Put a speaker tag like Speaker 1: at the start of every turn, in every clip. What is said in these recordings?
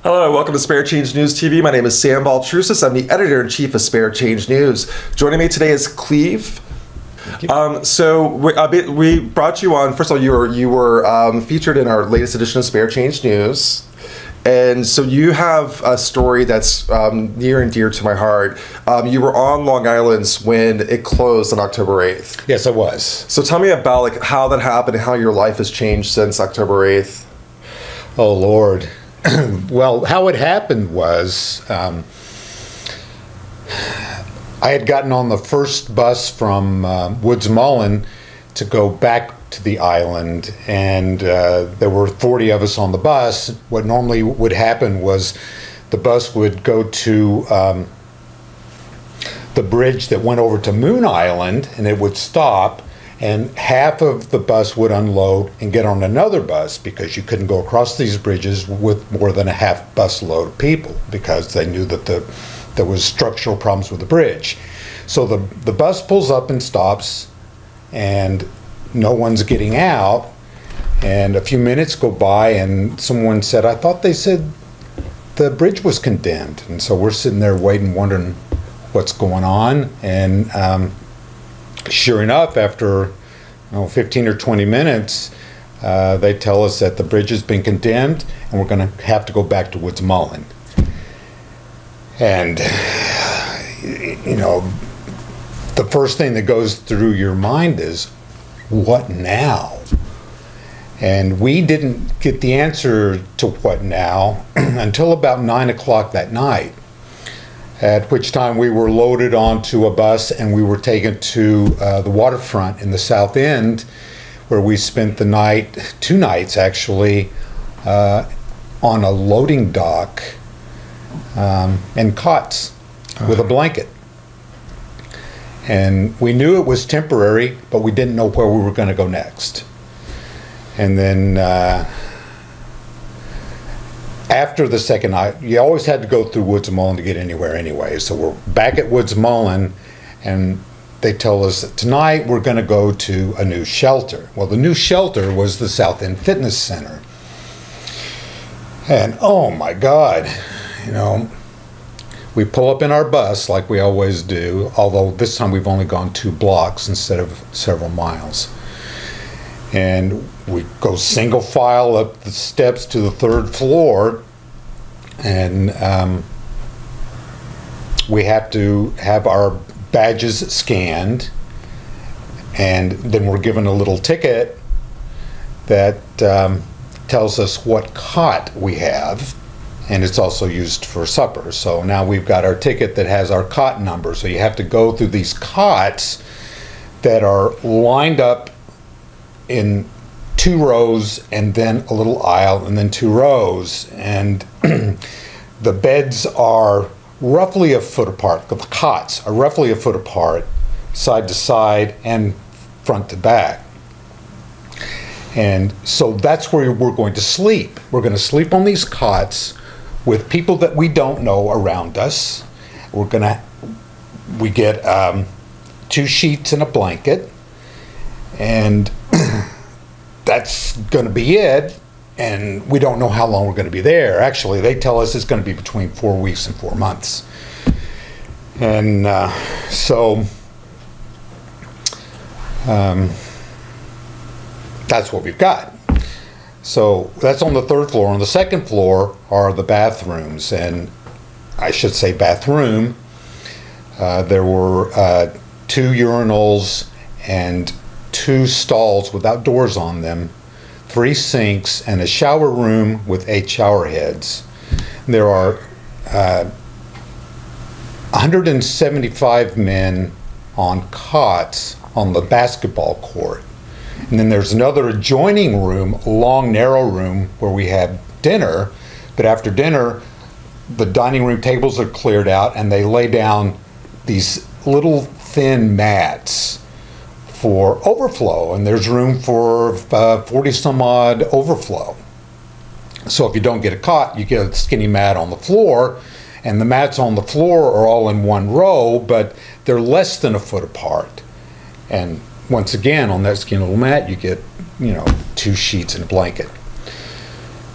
Speaker 1: Hello and welcome to Spare Change News TV. My name is Sam Baltrusis. I'm the editor-in-chief of Spare Change News. Joining me today is Cleve. So we brought you on. First of all, you were featured in our latest edition of Spare Change News. And so you have a story that's near and dear to my heart. You were on Long Island when it closed on October 8th.
Speaker 2: Yes, I was.
Speaker 1: So tell me about how that happened and how your life has changed since October 8th.
Speaker 2: Oh, Lord. Well, how it happened was I had gotten on the first bus from Woods Mullen to go back to the island, and there were 40 of us on the bus. What normally would happen was the bus would go to the bridge that went over to Moon Island, and it would stop, and half of the bus would unload and get on another bus, because you couldn't go across these bridges with more than a half bus load of people, because they knew that there was structural problems with the bridge. So the bus pulls up and stops, and no one's getting out, and a few minutes go by and someone said, "I thought they said the bridge was condemned." And so we're sitting there waiting, wondering what's going on, and sure enough, after 15 or 20 minutes, they tell us that the bridge has been condemned and we're going to have to go back to Woods Mullen. And, the first thing that goes through your mind is, what now? And we didn't get the answer to what now until about 9 o'clock that night, at which time we were loaded onto a bus and we were taken to the waterfront in the South End, where we spent the night, 2 nights actually, on a loading dock in cots with a blanket. And we knew it was temporary, but we didn't know where we were going to go next. And then after the second night, you always had to go through Woods Mullen to get anywhere anyway. So we're back at Woods Mullen, and they tell us that tonight we're going to go to a new shelter. Well, the new shelter was the South End Fitness Center. And oh my God, we pull up in our bus like we always do, although this time we've only gone 2 blocks instead of several miles. And we go single file up the steps to the 3rd floor, and we have to have our badges scanned, and then we're given a little ticket that tells us what cot we have, and it's also used for supper. So now we've got our ticket that has our cot number, so you have to go through these cots that are lined up in 2 rows, and then a little aisle, and then 2 rows, and the beds are roughly a foot apart. The cots are roughly a foot apart, side to side and front to back. And so that's where we're going to sleep. We're going to sleep on these cots with people that we don't know around us. We get 2 sheets and a blanket, and that's going to be it, and we don't know how long we're going to be there. Actually, they tell us it's going to be between 4 weeks and 4 months. And so that's what we've got. So that's on the 3rd floor. On the 2nd floor are the bathrooms, and I should say bathroom. There were 2 urinals and 2 stalls without doors on them, 3 sinks, and a shower room with 8 shower heads. There are 175 men on cots on the basketball court. And then there's another adjoining room, a long, narrow room, where we have dinner. But after dinner, the dining room tables are cleared out, and they lay down these little thin mats for overflow, and there's room for 40 some odd overflow. So if you don't get a cot, you get a skinny mat on the floor, and the mats on the floor are all in 1 row, but they're less than a foot apart. And once again, on that skinny little mat, you get 2 sheets and a blanket.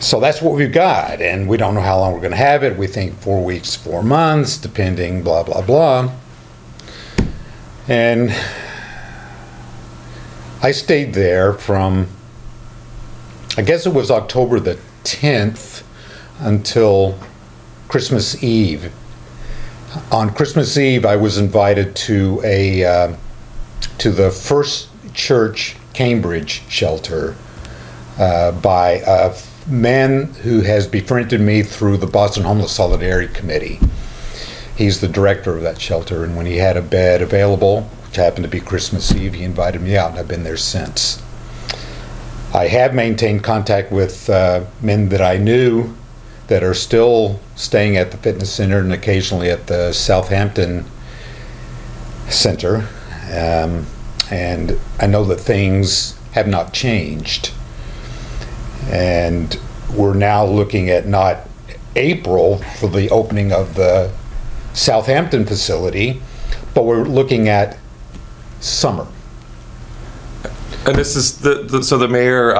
Speaker 2: So that's what we've got, and we don't know how long we're going to have it. We think 4 weeks, 4 months, depending, blah, blah, blah. And I stayed there from, I guess it was October the 10th until Christmas Eve. On Christmas Eve, I was invited to the First Church Cambridge shelter by a man who has befriended me through the Boston Homeless Solidarity Committee. He's the director of that shelter, and when he had a bed available, which happened to be Christmas Eve, he invited me out, and I've been there since. I have maintained contact with men that I knew that are still staying at the fitness center and occasionally at the Southampton Center, and I know that things have not changed. And we're now looking at not April for the opening of the Southampton facility, but we're looking at summer.
Speaker 1: And this is so the mayor,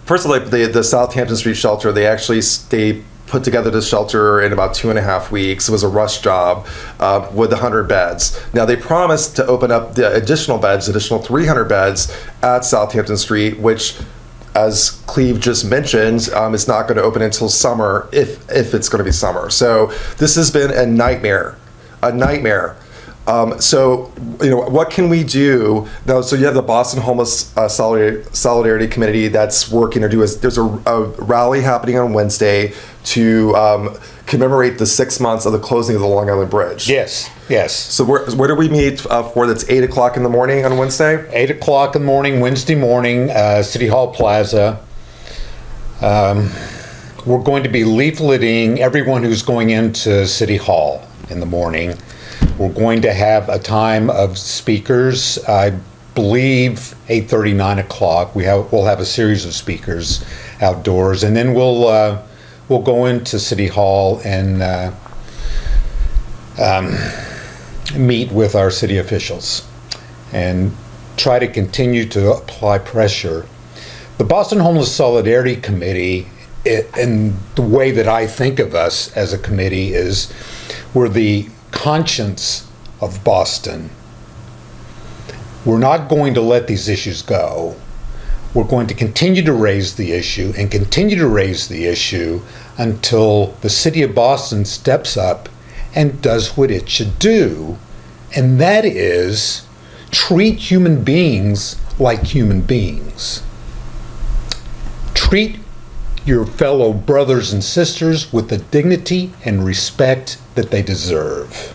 Speaker 1: first of all, the Southampton Street shelter, they put together this shelter in about 2.5 weeks. It was a rush job with 100 beds. Now they promised to open up the additional 300 beds at Southampton Street, which, as Cleve just mentioned, is not going to open until summer, if it's going to be summer. So this has been a nightmare. So, what can we do now? So you have the Boston Homeless Solidarity Committee that's working to do. There's a rally happening on Wednesday to commemorate the 6 months of the closing of the Long Island Bridge.
Speaker 2: Yes.
Speaker 1: So where do we meet for? That's 8 o'clock in the morning on Wednesday?
Speaker 2: 8 o'clock in the morning, Wednesday morning, City Hall Plaza. We're going to be leafleting everyone who's going into City Hall in the morning. We're going to have a time of speakers. I believe 8:30, 9 o'clock. We'll have a series of speakers outdoors, and then we'll go into City Hall and meet with our city officials and try to continue to apply pressure. The Boston Homeless Solidarity Committee, and the way that I think of us as a committee, is we're the conscience of Boston. We're not going to let these issues go. We're going to continue to raise the issue and continue to raise the issue until the city of Boston steps up and does what it should do, and that is treat human beings like human beings. Treat your fellow brothers and sisters with the dignity and respect that they deserve.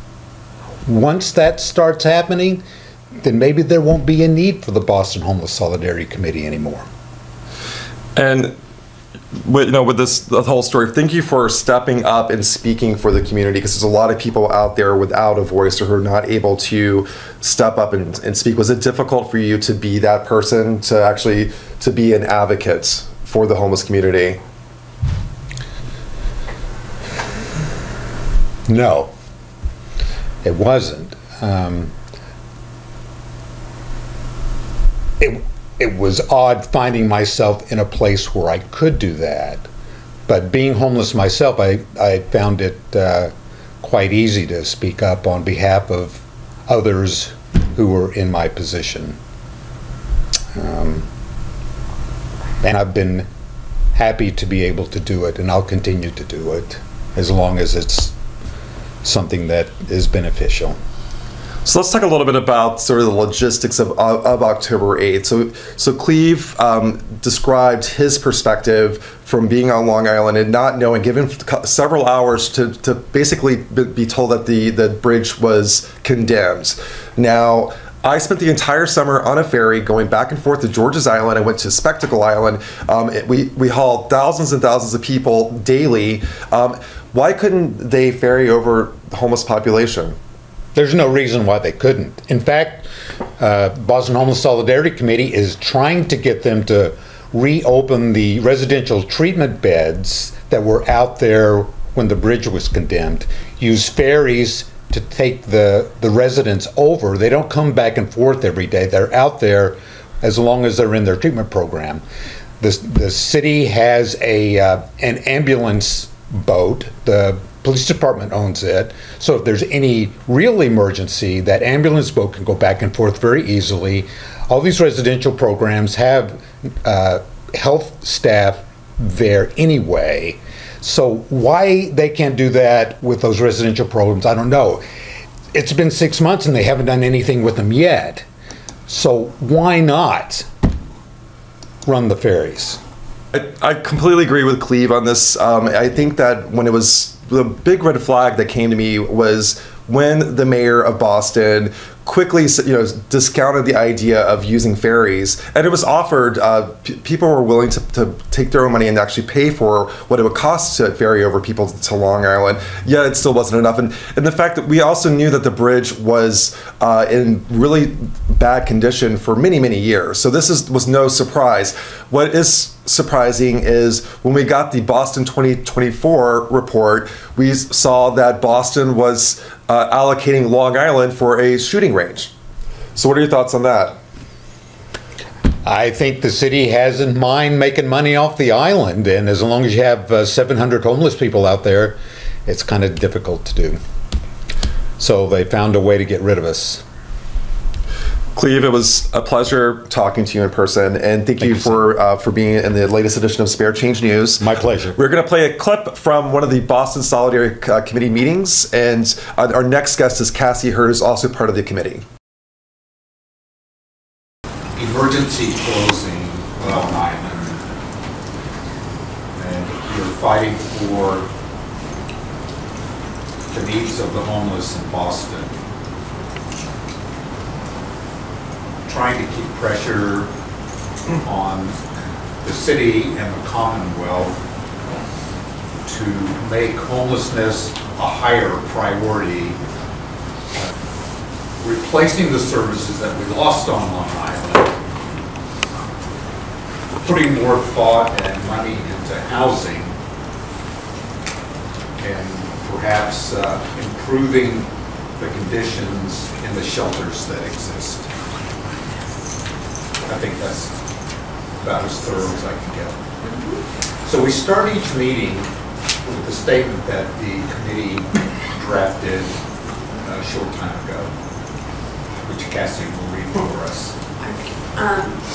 Speaker 2: Once that starts happening, then maybe there won't be a need for the Boston Homeless Solidarity Committee anymore.
Speaker 1: And with the whole story, thank you for stepping up and speaking for the community, because there's a lot of people out there without a voice or who are not able to step up and speak. Was it difficult for you to be that person, to be an advocate for the homeless community?
Speaker 2: No, it wasn't. It was odd finding myself in a place where I could do that. But being homeless myself, I found it quite easy to speak up on behalf of others who were in my position. And I've been happy to be able to do it, and I'll continue to do it as long as it's something that is beneficial.
Speaker 1: So let's talk a little bit about sort of the logistics of October 8th. So Cleve described his perspective from being on Long Island and not knowing, given several hours to basically be told that the bridge was condemned. Now, I spent the entire summer on a ferry going back and forth to George's Island. I went to Spectacle Island. We hauled thousands and thousands of people daily. Why couldn't they ferry over the homeless population?
Speaker 2: There's no reason why they couldn't. In fact, Boston Homeless Solidarity Committee is trying to get them to reopen the residential treatment beds that were out there when the bridge was condemned. Use ferries to take the residents over. They don't come back and forth every day. They're out there as long as they're in their treatment program. The city has an ambulance boat. The police department owns it. So if there's any real emergency, that ambulance boat can go back and forth very easily. All these residential programs have health staff there anyway. So why they can't do that with those residential programs, I don't know. It's been 6 months and they haven't done anything with them yet. So why not run the ferries?
Speaker 1: I completely agree with Cleve on this. I think that when it was the big red flag that came to me was when the mayor of Boston quickly, discounted the idea of using ferries, and it was offered. People were willing to take their own money and actually pay for what it would cost to ferry over people to Long Island. Yet it still wasn't enough, and the fact that we also knew that the bridge was in really bad condition for many years. So this was no surprise. What is surprising is when we got the Boston 2024 report, we saw that Boston was allocating Long Island for a shooting range. So what are your thoughts on that?
Speaker 2: I think the city has in mind making money off the island, and as long as you have 700 homeless people out there, it's kind of difficult to do. So they found a way to get rid of us.
Speaker 1: Cleve, it was a pleasure talking to you in person, and thank you for being in the latest edition of Spare Change News.
Speaker 2: My pleasure.
Speaker 1: We're going to play a clip from one of the Boston Solidarity Committee meetings, and our next guest is Cassie Hurd, who's also part of the committee.
Speaker 3: Emergency closing Long Island, and you're fighting for the needs of the homeless in Boston. Trying to keep pressure on the city and the Commonwealth to make homelessness a higher priority, replacing the services that we lost on Long Island, putting more thought and money into housing, and perhaps improving the conditions in the shelters that exist. I think that's about as thorough as I can get. So we start each meeting with a statement that the committee drafted a short time ago, which Cassie will read for us.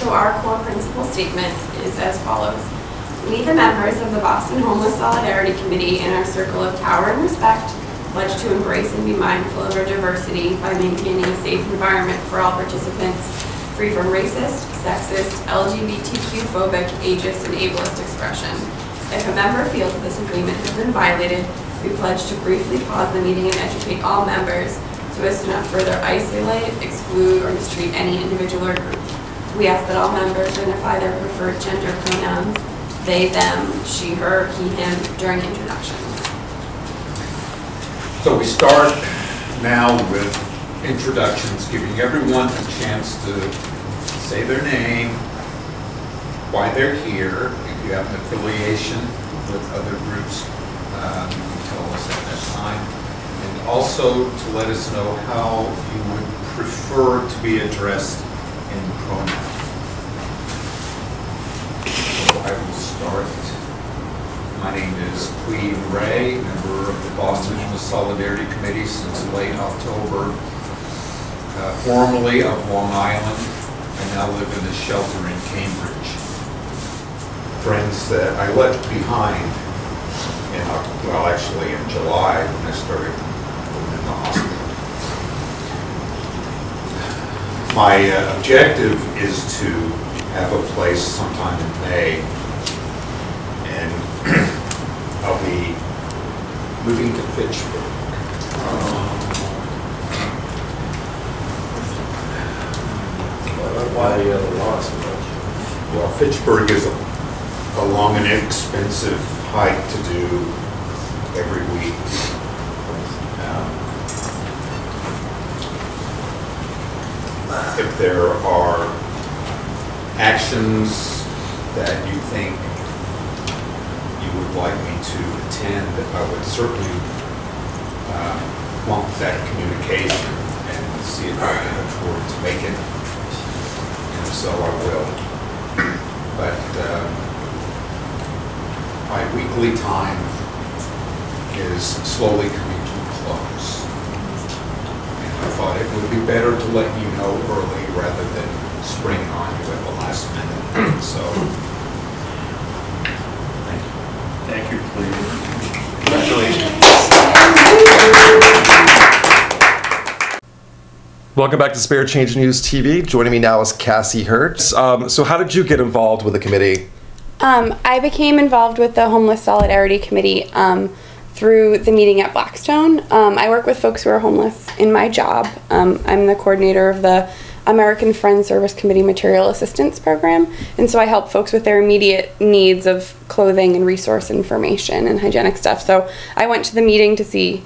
Speaker 4: So our core principle statement is as follows. We, the members of the Boston Homeless Solidarity Committee in our circle of power and respect, pledge to embrace and be mindful of our diversity by maintaining a safe environment for all participants, free from racist, sexist, LGBTQ-phobic, ageist, and ableist expression. If a member feels that this agreement has been violated, we pledge to briefly pause the meeting and educate all members so as to not further isolate, exclude, or mistreat any individual or group. We ask that all members identify their preferred gender pronouns, they, them, she, her, he, him, during introductions.
Speaker 3: So we start now with introductions, giving everyone a chance to say their name, why they're here. If you have an affiliation with other groups, you can tell us at that time. And also to let us know how you would prefer to be addressed in pronoun. So I will start. My name is Cleve Ray, member of the Boston Homeless Solidarity Committee since late October. Formerly of Long Island. I now live in a shelter in Cambridge. Friends that I left behind actually in July when I started in the hospital. My objective is to have a place sometime in May, and I'll be moving to Fitchburg.
Speaker 5: Why the other loss?
Speaker 3: Well, Fitchburg is a long and inexpensive hike to do every week. If there are actions that you think you would like me to attend, I would certainly want that communication and see if I can afford to make it. So I will. but my weekly time is slowly coming to a close. And I thought it would be better to let you know early rather than spring on you at the last minute. So,
Speaker 5: Thank you, Cleve.
Speaker 3: congratulations.
Speaker 1: Welcome back to Spare Change News TV. Joining me now is Cassie Hurd. So how did you get involved with the committee?
Speaker 4: I became involved with the Homeless Solidarity Committee through the meeting at Blackstone. I work with folks who are homeless in my job. I'm the coordinator of the American Friends Service Committee Material Assistance Program, and so I help folks with their immediate needs of clothing and resource information and hygienic stuff. So I went to the meeting to see,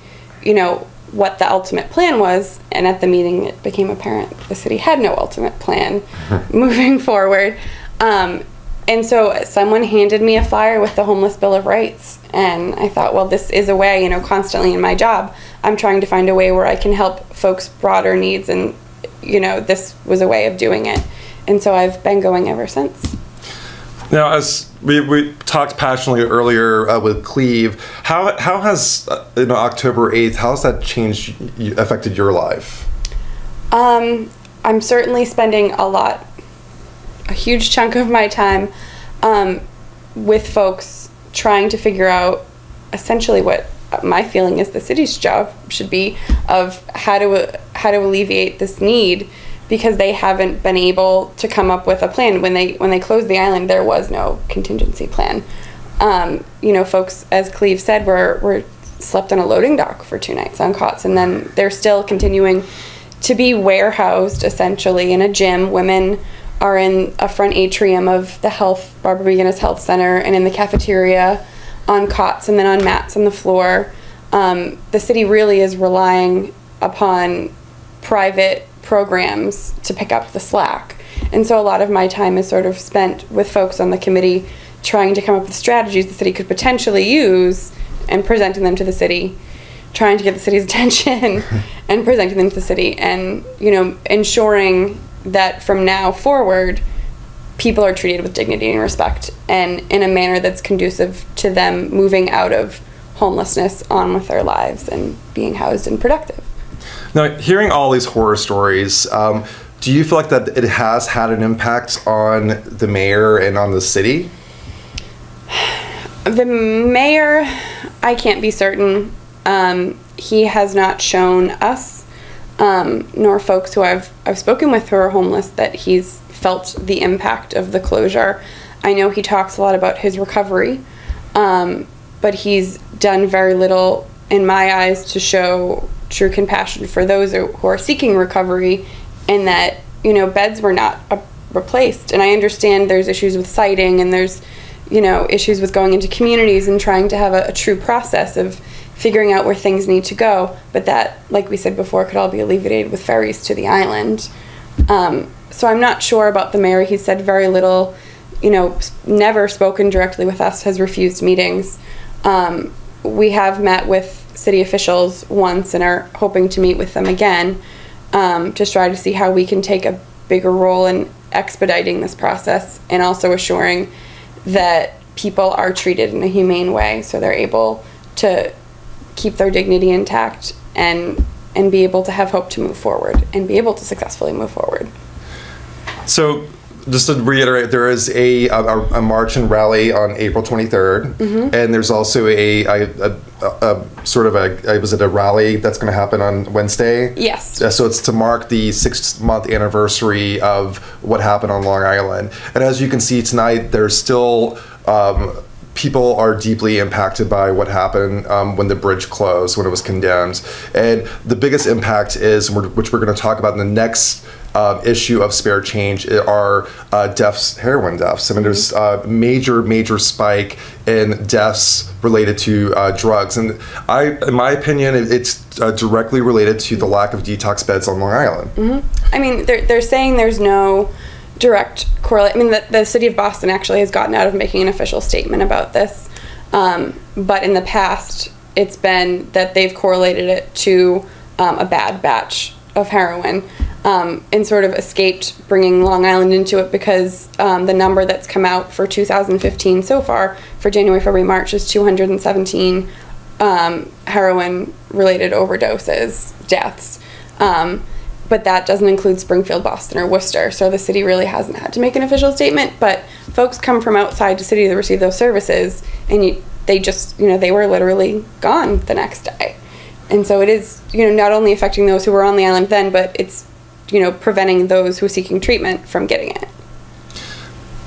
Speaker 4: what the ultimate plan was, and at the meeting it became apparent the city had no ultimate plan moving forward. And so someone handed me a flyer with the Homeless Bill of Rights, and I thought, well, this is a way, constantly in my job, I'm trying to find a way where I can help folks' broader needs, and, this was a way of doing it. And so I've been going ever since.
Speaker 1: Now, as we talked passionately earlier with Cleve, how has, October 8th, how has that affected your life?
Speaker 4: I'm certainly spending a huge chunk of my time with folks trying to figure out essentially what my feeling is the city's job should be of how to alleviate this need, because they haven't been able to come up with a plan. When they closed the island, there was no contingency plan. Folks, as Cleve said, were slept on a loading dock for 2 nights on cots, and then they're still continuing to be warehoused essentially in a gym. Women are in a front atrium of the Barbara McGinnis Health Center, and in the cafeteria on cots and then on mats on the floor. The city really is relying upon private programs to pick up the slack. And so a lot of my time is sort of spent with folks on the committee trying to come up with strategies the city could potentially use and presenting them to the city, trying to get the city's attention and presenting them to the city, and ensuring that from now forward people are treated with dignity and respect, and in a manner that's conducive to them moving out of homelessness on with their lives and being housed and productive.
Speaker 1: Now, hearing all these horror stories, do you feel like that it has had an impact on the mayor and on the city?
Speaker 4: The mayor, I can't be certain. He has not shown us, nor folks who I've spoken with who are homeless, that he's felt the impact of the closure. I know he talks a lot about his recovery, but he's done very little, in my eyes, to show true compassion for those who are seeking recovery, and that beds were not replaced. And I understand there's issues with siting, and there's issues with going into communities and trying to have a true process of figuring out where things need to go, but that, like we said before, could all be alleviated with ferries to the island. So I'm not sure about the mayor. He's said very little, never spoken directly with us, has refused meetings. We have met with city officials once and are hoping to meet with them again, to try to see how we can take a bigger role in expediting this process, and also assuring that people are treated in a humane way so they're able to keep their dignity intact and be able to have hope to move forward and be able to successfully move forward.
Speaker 1: So, just to reiterate, there is a march and rally on April 23rd, and there's also a rally that's going to happen on Wednesday?
Speaker 4: Yes.
Speaker 1: So it's to mark the 6-month anniversary of what happened on Long Island. And as you can see tonight, there's still people are deeply impacted by what happened when the bridge closed, when it was condemned. And the biggest impact is, which we're going to talk about in the next issue of Spare Change, are heroin deaths. I mean, there's a major spike in deaths related to drugs. And in my opinion, it's directly related to the lack of detox beds on Long Island.
Speaker 4: I mean, they're saying there's no direct correlate. I mean, the city of Boston actually has gotten out of making an official statement about this. But in the past, it's been that they've correlated it to a bad batch of heroin.
Speaker 6: and sort of escaped bringing Long Island into it because the number that's come out for 2015 so far for January, February, March is 217 heroin-related overdoses, deaths. But that doesn't include Springfield, Boston, or Worcester, so the city really hasn't had to make an official statement, but folks come from outside the city to receive those services, and they were literally gone the next day. And so it is, not only affecting those who were on the island then, but it's, preventing those who are seeking treatment from getting it.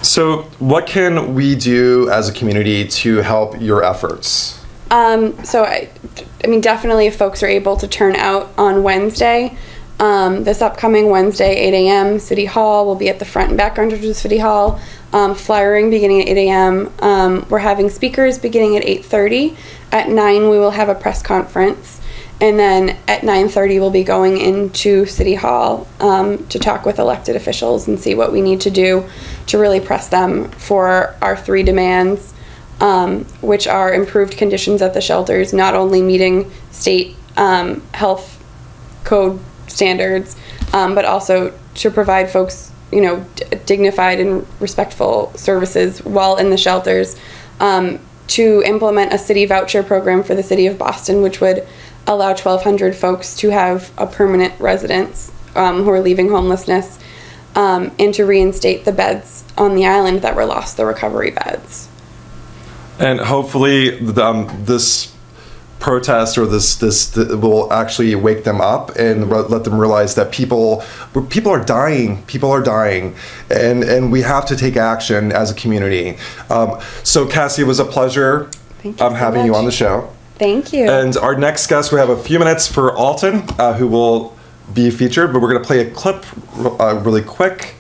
Speaker 1: So what can we do as a community to help your efforts? Definitely if folks are able to turn out on Wednesday, this upcoming Wednesday, 8 a.m., City Hall will be at the front and back entrance of City Hall. Flyering beginning at 8 a.m. We're having speakers beginning at 8:30. At 9 we will have a press conference. And then at 9:30 we'll be going into City Hall to talk with elected officials and see what we need to do to really press them for our 3 demands, which are improved conditions at the shelters, not only meeting state health code standards, but also to provide folks, dignified and respectful services while in the shelters, to implement a city voucher program for the city of Boston, which would allow 1,200 folks to have a permanent residence who are leaving homelessness, and to reinstate the beds on the island that were lost, the recovery beds. And hopefully this protest or this will actually wake them up and let them realize that people are dying, and we have to take action as a community. So Cassie, it was a pleasure having you on the show.
Speaker 6: Thank you.
Speaker 1: And our next guest, we have a few minutes for Alton, who will be featured, but we're going to play a clip really quick.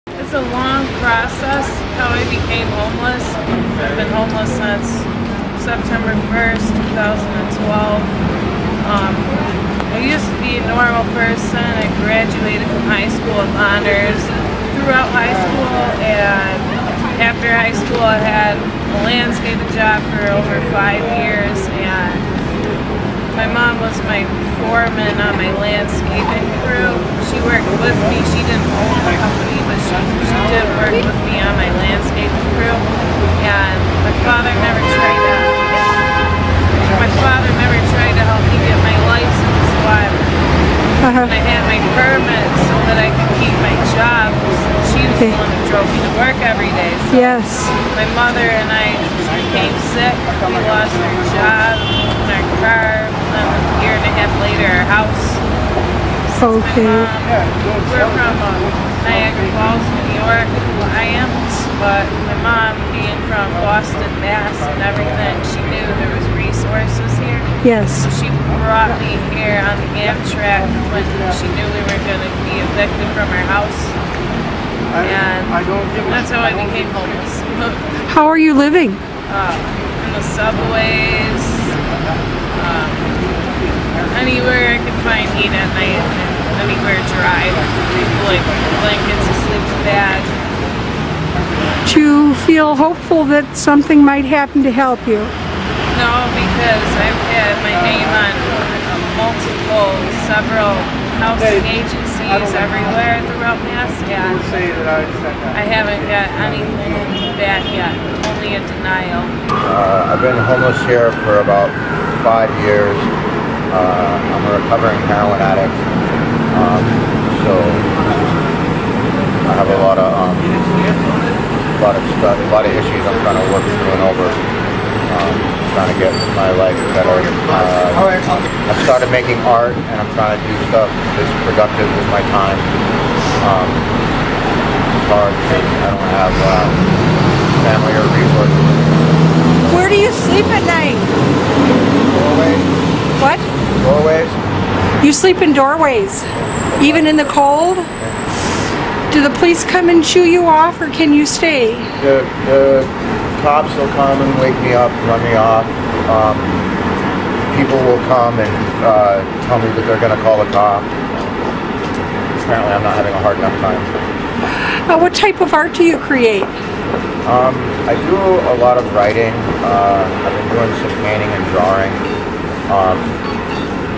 Speaker 7: It's a long process how I became homeless. I've been homeless since September 1st, 2012. I used to be a normal person. I graduated from high school with honors throughout high school, and after high school I had a landscaping job for over 5 years, and my mom was my foreman on my landscaping crew. She worked with me. She didn't own the company, but she did work with me on my landscaping crew. And my father never tried to help me get my license, but when I had my permit so that I could keep my job, she was the one who drove me to work every day. So
Speaker 8: yes.
Speaker 7: My mother and I became sick. We lost our job and our car, and a year and a half later our house.
Speaker 8: Okay.
Speaker 7: We're from Niagara Falls, New York. Well, I am, but my mom, being from Boston, Mass, and everything, she knew there was resources here.
Speaker 8: Yes.
Speaker 7: So she brought me here on the Amtrak when she knew we were going to be evicted from our house. And that's how I became homeless.
Speaker 8: How are you living?
Speaker 7: In the subways, anywhere I could find heat at night, anywhere dry, like blankets to sleep in bed.
Speaker 8: Do you feel hopeful that something might happen to help you?
Speaker 7: No, because I've had my name on several housing agencies everywhere throughout Mass, and I haven't got anything back yet, only a denial.
Speaker 9: I've been homeless here for about 5 years. I'm a recovering heroin addict, so I have a lot of issues I'm trying to work through and over. Trying to get my life better. I've started making art, and I'm trying to do stuff that's productive with my time. It's hard because I don't have family or resources.
Speaker 8: Where do you sleep at night?
Speaker 9: Doorways.
Speaker 8: What?
Speaker 9: Doorways.
Speaker 8: You sleep in doorways, even in the cold? Do the police come and shoo you off, or can you stay?
Speaker 9: The cops will come and wake me up, run me off. People will come and tell me that they're going to call the cop. Apparently I'm not having a hard enough time.
Speaker 8: What type of art do you create?
Speaker 9: I do a lot of writing. I've been doing some painting and drawing.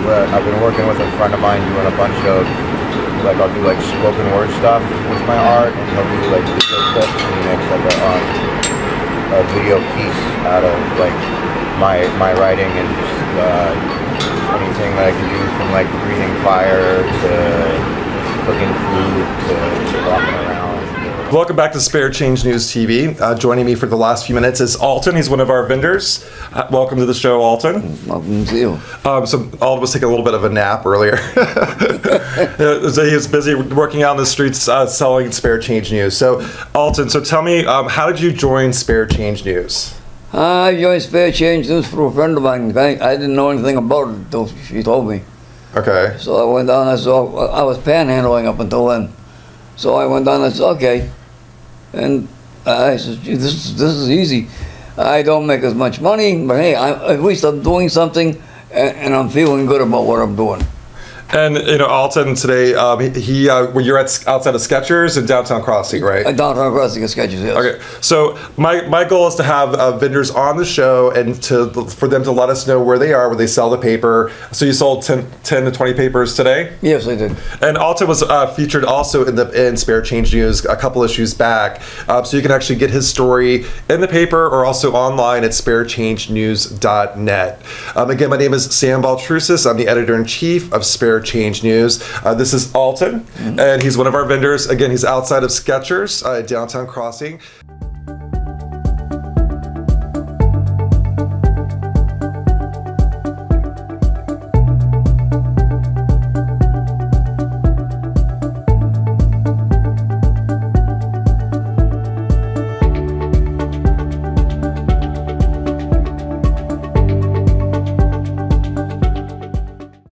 Speaker 9: I've been working with a friend of mine doing a bunch of, like, I'll do like spoken word stuff with my art, and he'll do like video clips, and he makes like a video piece out of like my writing, and just anything that I can do, from like breathing fire to cooking food to walking around.
Speaker 1: Welcome back to Spare Change News TV. Joining me for the last few minutes is Alton. He's one of our vendors. Welcome to the show, Alton.
Speaker 10: Welcome to you.
Speaker 1: So Alton was taking a little bit of a nap earlier. So he was busy working out in the streets selling Spare Change News. So Alton, so tell me, how did you join Spare Change News?
Speaker 10: I joined Spare Change News through a friend of mine. I didn't know anything about it until she told me.
Speaker 1: Okay.
Speaker 10: So I went down, I was panhandling up until then. So I went down and I said, okay. And I said, gee, this is easy. I don't make as much money, but hey, at least I'm doing something, and I'm feeling good about what I'm doing.
Speaker 1: And you know, Alton today, you're outside of Skechers in Downtown Crossing, right?
Speaker 10: Downtown Crossing at Skechers, yes.
Speaker 1: Okay, so my goal is to have vendors on the show and for them to let us know where they are, where they sell the paper. So you sold 10 to 20 papers today?
Speaker 10: Yes, I did.
Speaker 1: And Alton was featured also in Spare Change News a couple issues back. So you can actually get his story in the paper or also online at sparechangenews.net. Again, my name is Sam Baltrusis. I'm the editor-in-chief of Spare Change News. This is Alton, and he's one of our vendors. Again, he's outside of Skechers, Downtown Crossing.